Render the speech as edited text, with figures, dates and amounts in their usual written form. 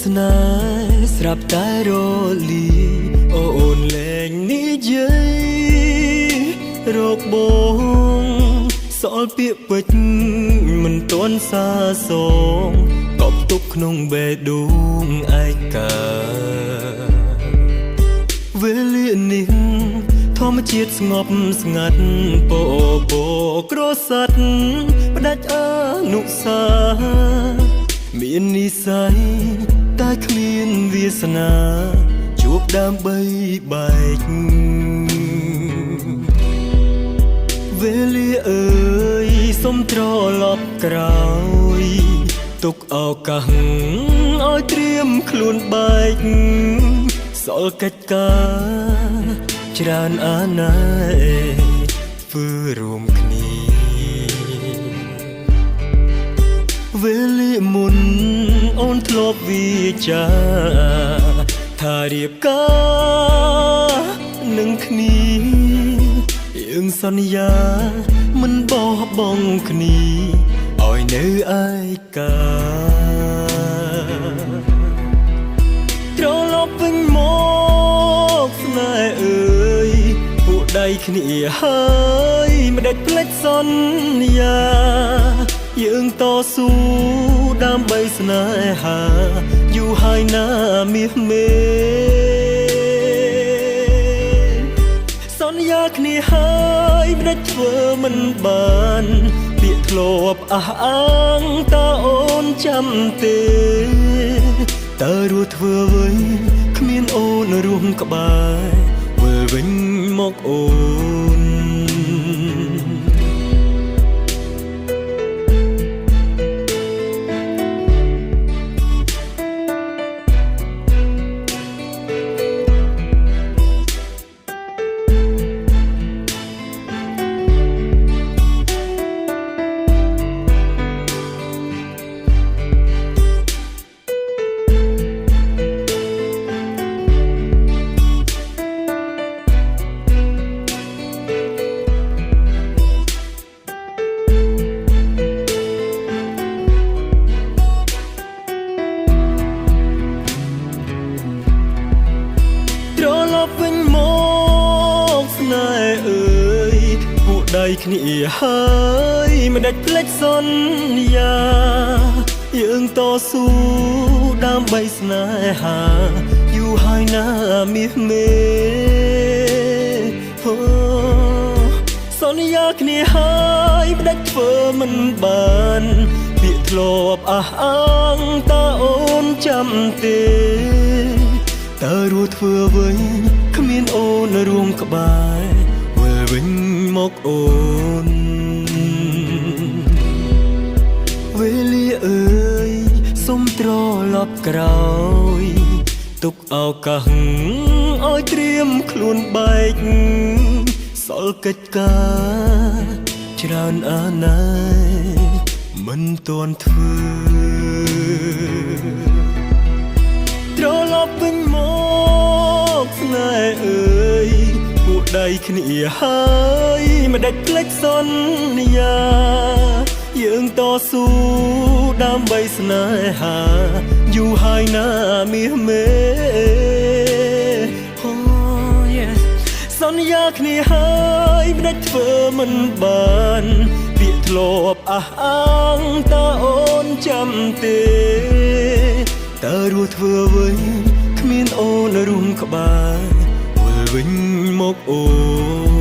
ស្នេហ៍ស្រាប់តែរលីអូនលែងនិយាយរកបងសល់ពាក្យពេចន៍មិនទាន់សាសងកប់ទុកក្នុងបេះដូងឯកាវេលានេះធម្មជាតិស្ងប់ស្ងាត់ពពក្រសាត់ផ្ដាច់អនុសាមាននិស្ស័យតែគ្មានវាសនាជួបដើម្បីបែកវេលាអើយសុំត្រឡប់ក្រោយទុកឱកាសឲ្យត្រៀមខ្លួនបែកសល់កិច្ចការច្រើនអាណែធ្វើរួមគ្នាវេលាមុនអូនធ្លាប់វិចាថារៀបការនឹងគ្នាយើងសន្យាមិនបោះបង់គ្នាឲ្យនៅឯកាត្រឡប់វិញមកស្នេហ៍អើយពួកដៃគ្នាហើយមិនដេចភ្លេចសន្យាយើងតស៊ូដើម្បីស្នេហាយូរហើយណាមាសមេសន្យាគ្នាហើយមិនដេចធ្វើមិនបានពាក្យធ្លាប់អះអាងតើអូនចាំទេតើរស់ធ្វើវិញគ្មានអូនរួមក្បែរវិលវិញមកអូនវិញមកស្នេហ៍អើយពួកដៃគ្នាហើយមិនដេចភ្លេចសន្យាយើងតស៊ូដើម្បីស្នេហាយូរហើយណាមាសមេអូសន្យាគ្នាហើយមិនដេចធ្វើមិនបានពាក្យធ្លាប់អះអាងតើអូនចាំទេតើរស់ធ្វើវិញគ្មានអូនរួមក្បែរវិលវិញមកអូនវេលាអើយសុំត្រឡប់ក្រោយទុកឱកាសឲ្យត្រៀមខ្លួនបែកសល់កិច្ចការច្រើនអាណែមិនទាន់ធ្វើត្រឡប់វិញមកស្នេហ៍អើយពួកដៃគ្នាហើយមិនដេចភ្លេចសន្យាយើងតស៊ូដើម្បីស្នេហាយូរហើយណាមាសមេសន្យាគ្នាហើយមិនដេចធ្វើមិនបានពាក្យធ្លាប់អះអាងតើអូនចាំទេតើរស់ធ្វើវិញគ្មានអូនរួមក្បែរវិលវិញមកអូន